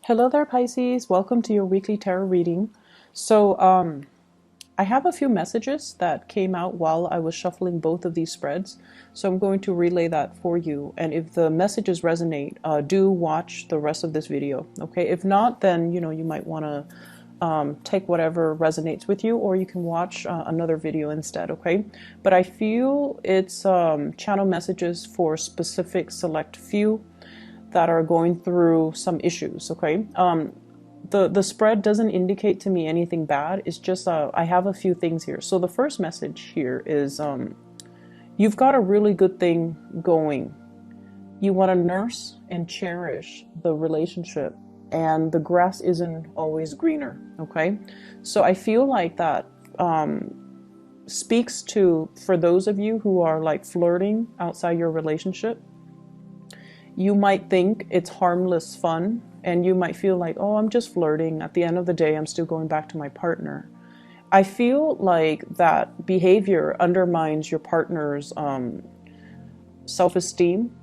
Hello there, Pisces. Welcome to your weekly tarot reading. So, I have a few messages that came out while I was shuffling both of these spreads. So I'm going to relay that for you. And if the messages resonate, do watch the rest of this video. Okay. If not, then, you might want to take whatever resonates with you, or you can watch another video instead. Okay. But I feel it's channel messages for specific select few that are going through some issues. Okay. The spread doesn't indicate to me anything bad. It's just I have a few things here. So the first message here is you've got a really good thing going. You want to nurse and cherish the relationship, and the grass isn't always greener. Okay. So I feel like that speaks to, for those of you who are like flirting outside your relationship, you might think it's harmless fun, and you might feel like, oh, I'm just flirting. At the end of the day, I'm still going back to my partner. I feel like that behavior undermines your partner's self-esteem.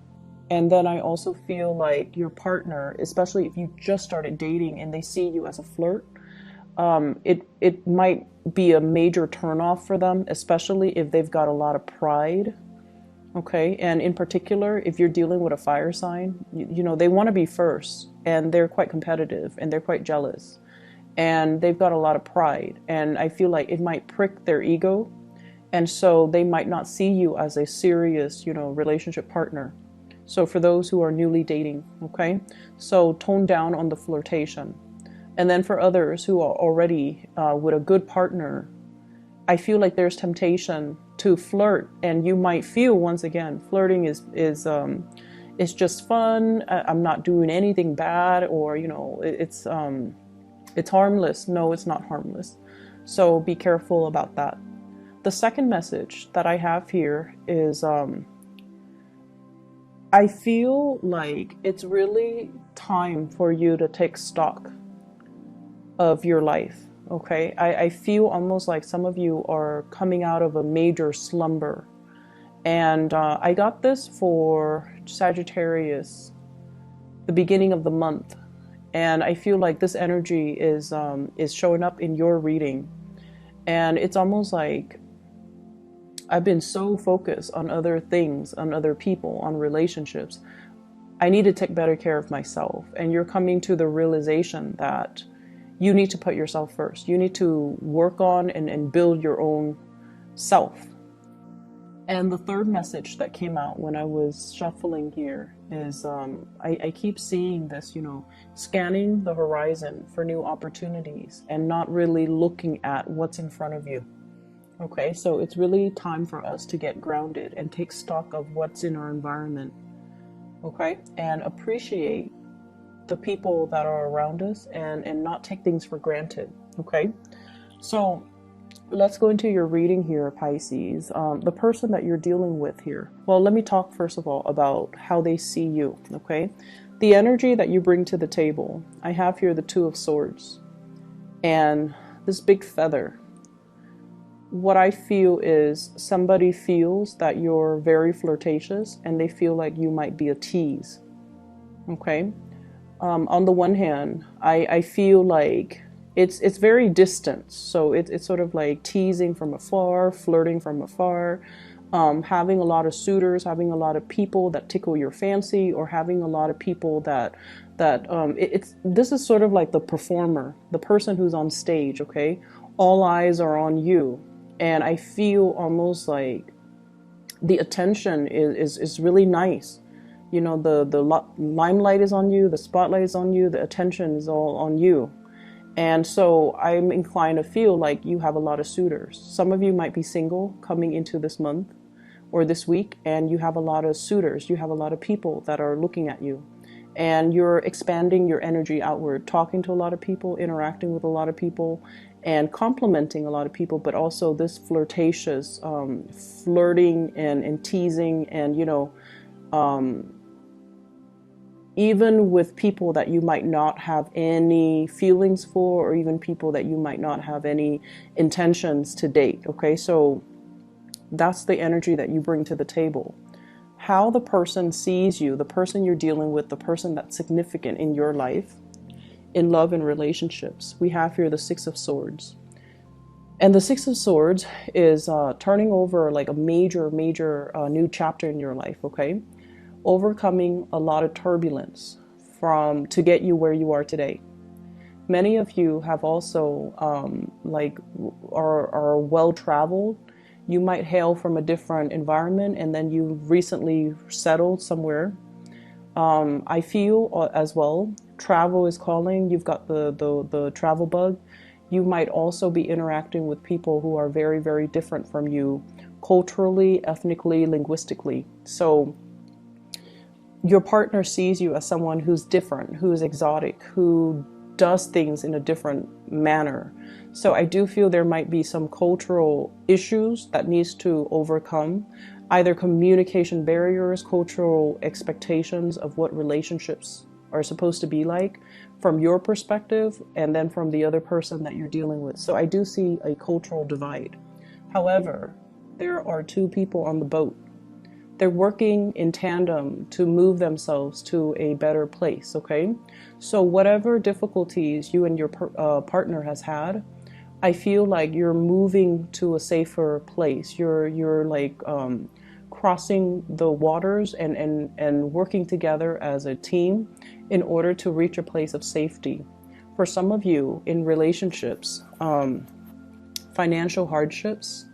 And then I also feel like your partner, especially if you just started dating and they see you as a flirt, it might be a major turnoff for them, especially if they've got a lot of pride. Okay, and in particular, if you're dealing with a fire sign, you know, they want to be first, and they're quite competitive, and they're quite jealous, and they've got a lot of pride, and I feel like it might prick their ego, and so they might not see you as a serious, relationship partner. So for those who are newly dating, okay, so tone down on the flirtation. And then for others who are already with a good partner, I feel like there's temptation to flirt, and you might feel, once again, flirting is just fun. I'm not doing anything bad, or it's harmless. No, it's not harmless. So be careful about that. The second message that I have here is I feel like it's really time for you to take stock of your life. Okay, I feel almost like some of you are coming out of a major slumber. And I got this for Sagittarius, the beginning of the month. And I feel like this energy is showing up in your reading. And it's almost like I've been so focused on other things, on other people, on relationships. I need to take better care of myself. And you're coming to the realization that you need to put yourself first. You need to work on and build your own self. And the third message that came out when I was shuffling here is I keep seeing this, scanning the horizon for new opportunities and not really looking at what's in front of you. Okay, so it's really time for us to get grounded and take stock of what's in our environment. Okay, and appreciate the people that are around us and not take things for granted. Okay, so let's go into your reading here, Pisces. The person that you're dealing with here, well, let me talk first of all about how they see you. Okay, the energy that you bring to the table. I have here the Two of Swords and this big feather. What I feel is somebody feels that you're very flirtatious, and they feel like you might be a tease. Okay, on the one hand, I feel like it's very distant. So it's sort of like teasing from afar, flirting from afar, having a lot of suitors, having a lot of people that tickle your fancy, or having a lot of people that this is sort of like the performer, the person who's on stage. Okay, all eyes are on you, and I feel almost like the attention is really nice. The limelight is on you, the spotlight is on you, the attention is all on you. And so I'm inclined to feel like you have a lot of suitors. Some of you might be single coming into this month or this week, and you have a lot of suitors. You have a lot of people that are looking at you, and you're expanding your energy outward, talking to a lot of people, interacting with a lot of people, and complimenting a lot of people, but also this flirtatious flirting and teasing, and even with people that you might not have any feelings for, or even people that you might not have any intentions to date. Okay, so that's the energy that you bring to the table. How the person sees you, the person you're dealing with, the person that's significant in your life, in love and relationships, we have here the Six of Swords. And the Six of Swords is turning over like a major new chapter in your life, okay? Overcoming a lot of turbulence to get you where you are today. Many of you have also are well traveled. You might hail from a different environment, and then you recently settled somewhere. I feel as well, travel is calling. You've got the travel bug. You might also be interacting with people who are very different from you, culturally, ethnically, linguistically. So your partner sees you as someone who's different, who is exotic, who does things in a different manner. So I do feel there might be some cultural issues that needs to overcome, either communication barriers, cultural expectations of what relationships are supposed to be like from your perspective, and then from the other person that you're dealing with. So I do see a cultural divide. However, there are two people on the boat. They're working in tandem to move themselves to a better place, okay? So whatever difficulties you and your partner has had, I feel like you're moving to a safer place. You're like crossing the waters and working together as a team in order to reach a place of safety. For some of you in relationships, financial hardships,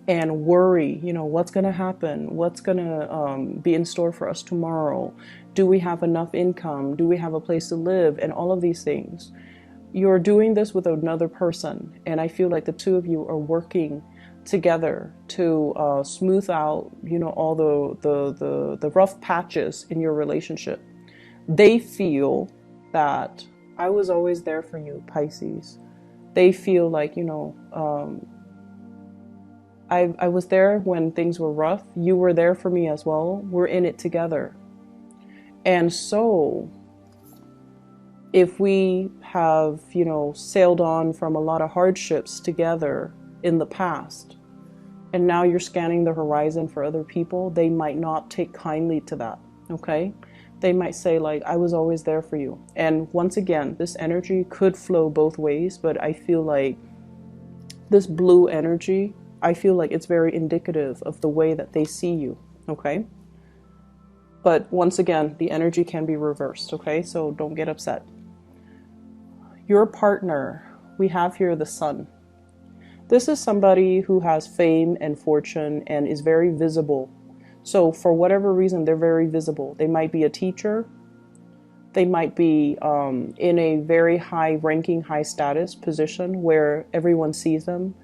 and worry, what's going to happen? What's going to be in store for us tomorrow? Do we have enough income? Do we have a place to live? And all of these things. You're doing this with another person. And I feel like the two of you are working together to smooth out, all the rough patches in your relationship. They feel that I was always there for you, Pisces. They feel like, I was there when things were rough. You were there for me as well. We're in it together. And so if we have, sailed on from a lot of hardships together in the past, and now you're scanning the horizon for other people, they might not take kindly to that, okay? They might say like, I was always there for you. And once again, this energy could flow both ways, but I feel like this blue energy, I feel like it's very indicative of the way that they see you, okay? But once again, the energy can be reversed, okay? So don't get upset. Your partner, we have here the Sun. This is somebody who has fame and fortune and is very visible. So for whatever reason, they're very visible. They might be a teacher. They might be in a very high ranking, high status position where everyone sees them.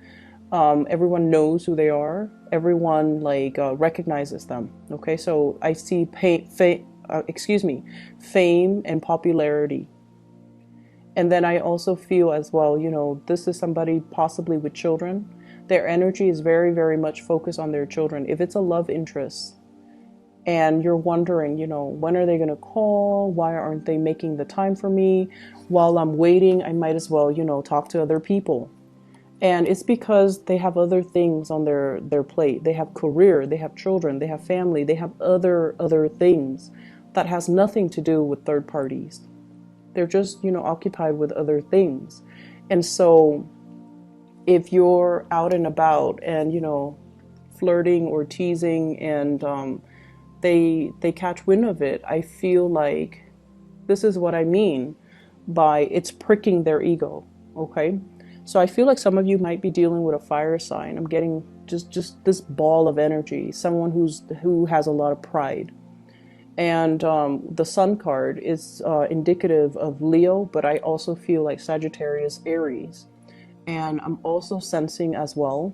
Everyone knows who they are. Everyone recognizes them. Okay, so I see fame and popularity. And then I also feel as well, this is somebody possibly with children. Their energy is very much focused on their children. If it's a love interest and you're wondering, when are they going to call? Why aren't they making the time for me? While I'm waiting, I might as well, talk to other people. And it's because they have other things on their plate. They have career, they have children, they have family, they have other things that has nothing to do with third parties. They're just, occupied with other things. And so if you're out and about and, flirting or teasing and they catch wind of it, I feel like this is what I mean by it's pricking their ego, okay? So I feel like some of you might be dealing with a fire sign. I'm getting just this ball of energy, someone who has a lot of pride. And the Sun card is indicative of Leo, but I also feel like Sagittarius, Aries. And I'm also sensing as well,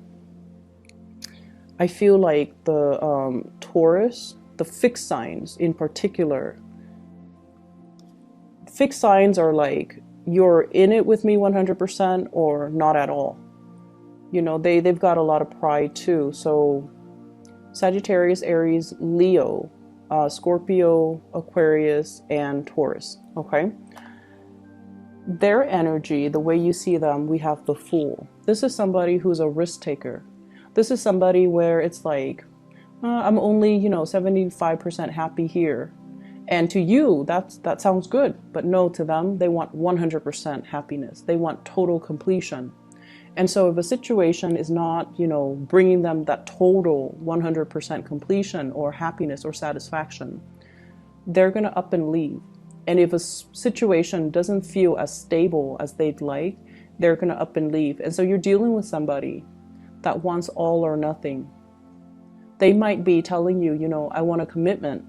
I feel like the Taurus, the fixed signs in particular. Fixed signs are like, you're in it with me 100% or not at all. They've got a lot of pride too. So Sagittarius, Aries, Leo, Scorpio, Aquarius, and Taurus, okay? Their energy, the way you see them, we have the Fool. This is somebody who's a risk taker. This is somebody where it's like, I'm only, 75% happy here. And to you, that sounds good, but no, to them, they want 100% happiness. They want total completion. And so if a situation is not, bringing them that total 100% completion or happiness or satisfaction, they're going to up and leave. And if a situation doesn't feel as stable as they'd like, they're going to up and leave. And so you're dealing with somebody that wants all or nothing. They might be telling you, I want a commitment.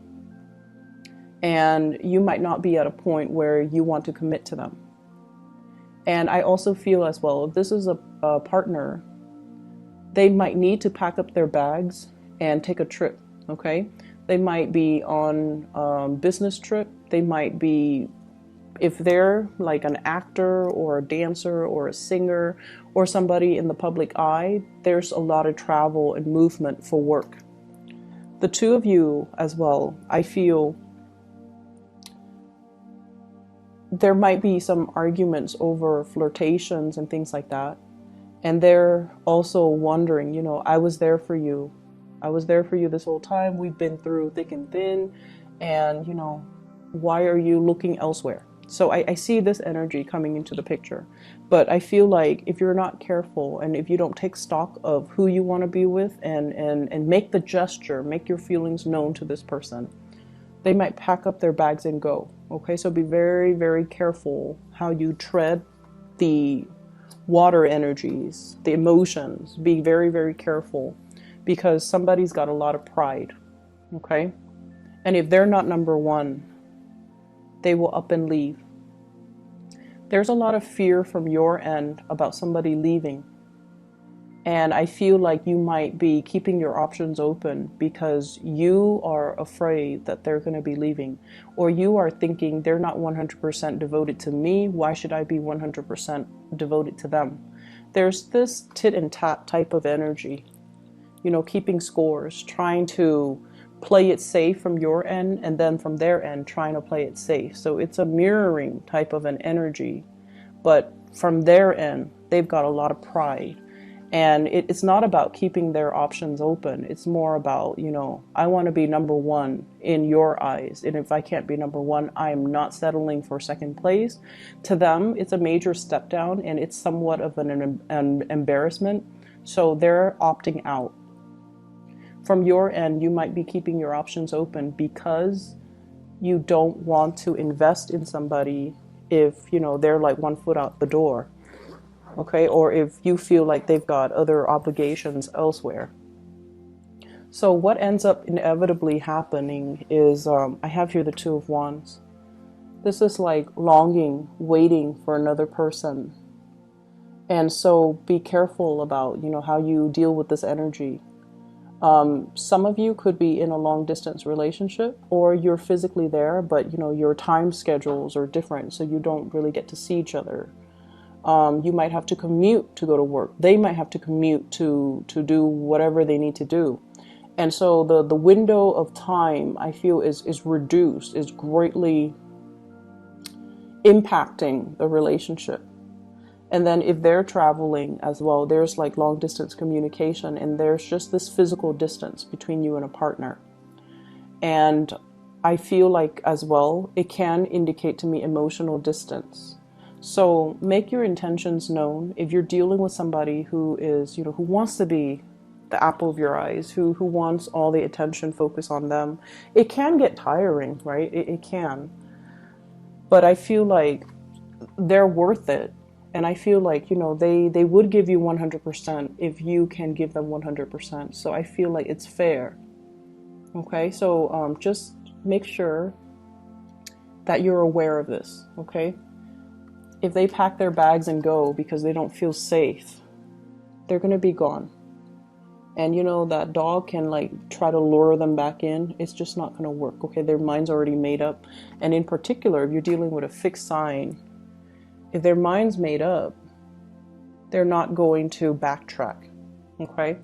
And you might not be at a point where you want to commit to them. And I also feel as well, if this is a partner, they might need to pack up their bags and take a trip, okay? They might be on a business trip. They might be, if they're like an actor or a dancer or a singer or somebody in the public eye, there's a lot of travel and movement for work. The two of you as well, I feel there might be some arguments over flirtations and things like that. And they're also wondering, I was there for you. I was there for you this whole time. We've been through thick and thin. And, why are you looking elsewhere? So I see this energy coming into the picture. But I feel like if you're not careful and if you don't take stock of who you want to be with and make the gesture, make your feelings known to this person, they might pack up their bags and go. Okay, so be very, very careful how you tread the water energies, the emotions. Be very, very careful because somebody's got a lot of pride. Okay, and if they're not number one, they will up and leave. There's a lot of fear from your end about somebody leaving. And I feel like you might be keeping your options open because you are afraid that they're going to be leaving. Or you are thinking they're not 100% devoted to me. Why should I be 100% devoted to them? There's this tit and tat type of energy. Keeping scores, trying to play it safe from your end and then from their end trying to play it safe. So it's a mirroring type of an energy. But from their end, they've got a lot of pride. And it's not about keeping their options open. It's more about, I want to be number one in your eyes. And if I can't be number one, I am not settling for second place. To them, it's a major step down and it's somewhat of an embarrassment. So they're opting out. From your end, you might be keeping your options open because you don't want to invest in somebody if, they're like 1 foot out the door. Okay, or if you feel like they've got other obligations elsewhere. So what ends up inevitably happening is, I have here the Two of Wands. This is like longing, waiting for another person. And so be careful about, how you deal with this energy. Some of you could be in a long distance relationship or you're physically there, but, your time schedules are different, so you don't really get to see each other. You might have to commute to go to work. They might have to commute to do whatever they need to do. And so the window of time, I feel, is reduced, is greatly impacting the relationship. And then if they're traveling as well, there's like long distance communication and there's just this physical distance between you and a partner. And I feel like as well, it can indicate to me emotional distance. So make your intentions known. If you're dealing with somebody who is, who wants to be the apple of your eyes, who wants all the attention focused on them, it can get tiring, right? It can. But I feel like they're worth it. And I feel like, they would give you 100% if you can give them 100%. So I feel like it's fair. Okay, so just make sure that you're aware of this, okay? If they pack their bags and go because they don't feel safe, they're going to be gone. And that dog can try to lure them back in. It's just not going to work. Okay, their mind's already made up. And in particular, if you're dealing with a fixed sign, if their mind's made up, they're not going to backtrack. Okay.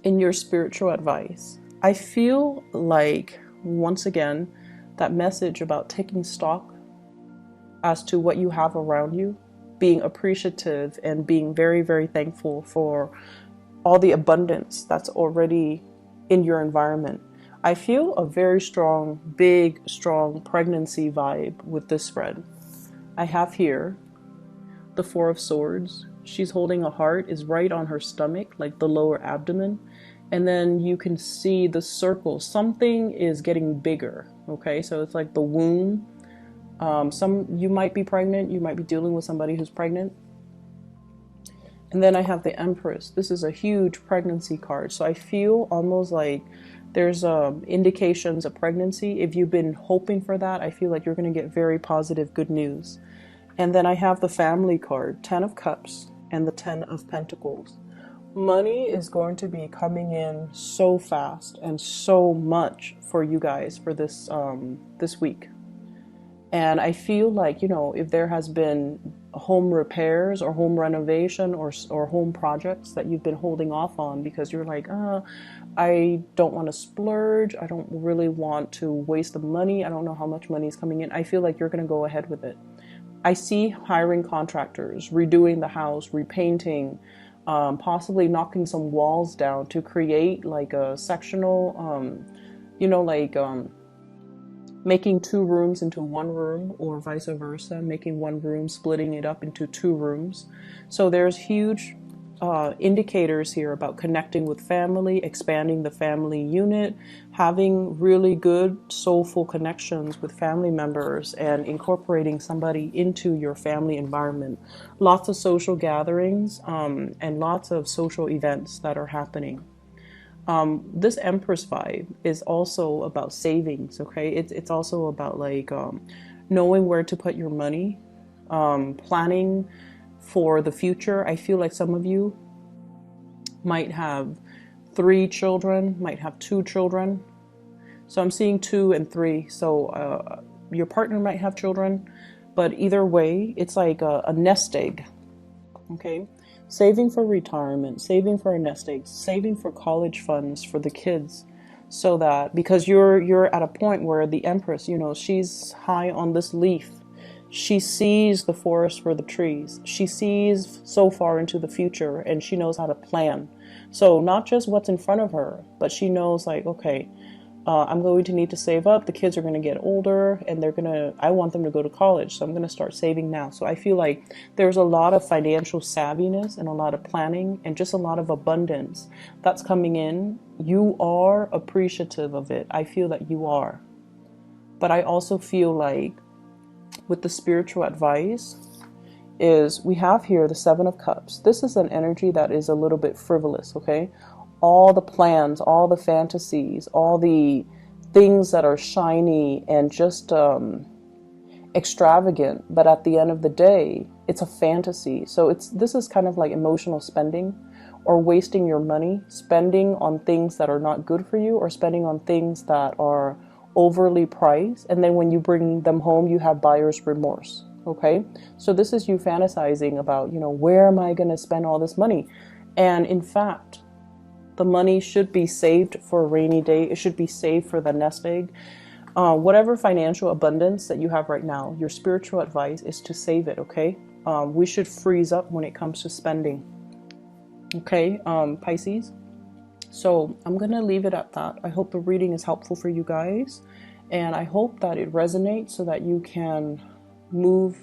In your spiritual advice, I feel like once again, that message about taking stock as to what you have around you, being appreciative and being very, very thankful for all the abundance that's already in your environment. I feel a very strong, big, strong pregnancy vibe with this spread. I have here the Four of Swords. She's holding a heart, is right on her stomach, like the lower abdomen. And then you can see the circle. Something is getting bigger, okay? So it's like the womb. You might be pregnant. You might be dealing with somebody who's pregnant. And then I have the Empress. This is a huge pregnancy card. So I feel almost like there's indications of pregnancy. If you've been hoping for that, I feel like you're going to get very positive, good news. And then I have the Family card, 10 of Cups and the 10 of Pentacles. Money is going to be coming in so fast and so much for you guys for this this week. And I feel like, you know, if there has been home repairs or home renovation or home projects that you've been holding off on because you're like, I don't want to splurge. I don't really want to waste the money. I don't know how much money is coming in. I feel like you're going to go ahead with it. I see hiring contractors, redoing the house, repainting, possibly knocking some walls down to create like a sectional, making 2 rooms into 1 room or vice versa, making 1 room, splitting it up into 2 rooms. So there's huge indicators here about connecting with family, expanding the family unit, having really good soulful connections with family members and incorporating somebody into your family environment. Lots of social gatherings and lots of social events that are happening. This Empress vibe is also about savings, okay? It's also about like knowing where to put your money, planning for the future. I feel like some of you might have 3 children, might have 2 children. So I'm seeing 2 and 3. So your partner might have children, but either way, it's like a nest egg, okay? Saving for retirement, saving for a nest egg, saving for college funds for the kids. So that, because you're at a point where the Empress, you know, she's high on this leaf. She sees the forest for the trees. She sees so far into the future and she knows how to plan. So not just what's in front of her, but she knows like, okay, I'm going to need to save up. The kids are going to get older and I want them to go to college. So I'm going to start saving now. So I feel like there's a lot of financial savviness and a lot of planning and just a lot of abundance that's coming in. You are appreciative of it. I feel that you are. But I also feel like with the spiritual advice is we have here the 7 of Cups. This is an energy that is a little bit frivolous, okay? All the plans, all the fantasies, all the things that are shiny and just extravagant, but at the end of the day, it's a fantasy. So this is kind of like emotional spending or wasting your money, spending on things that are not good for you or spending on things that are overly priced, and then when you bring them home you have buyer's remorse. Okay, so this is you fantasizing about, you know, where am I going to spend all this money? And in fact, the money should be saved for a rainy day. It should be saved for the nest egg. Whatever financial abundance that you have right now, your spiritual advice is to save it. Okay, we should freeze up when it comes to spending. Okay, Pisces. So I'm going to leave it at that. I hope the reading is helpful for you guys. And I hope that it resonates so that you can move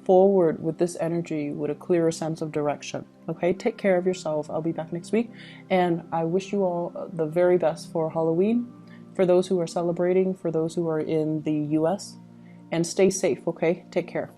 forward with this energy with a clearer sense of direction. Okay, take care of yourself. I'll be back next week. And I wish you all the very best for Halloween, for those who are celebrating, for those who are in the US. And stay safe, okay? Take care.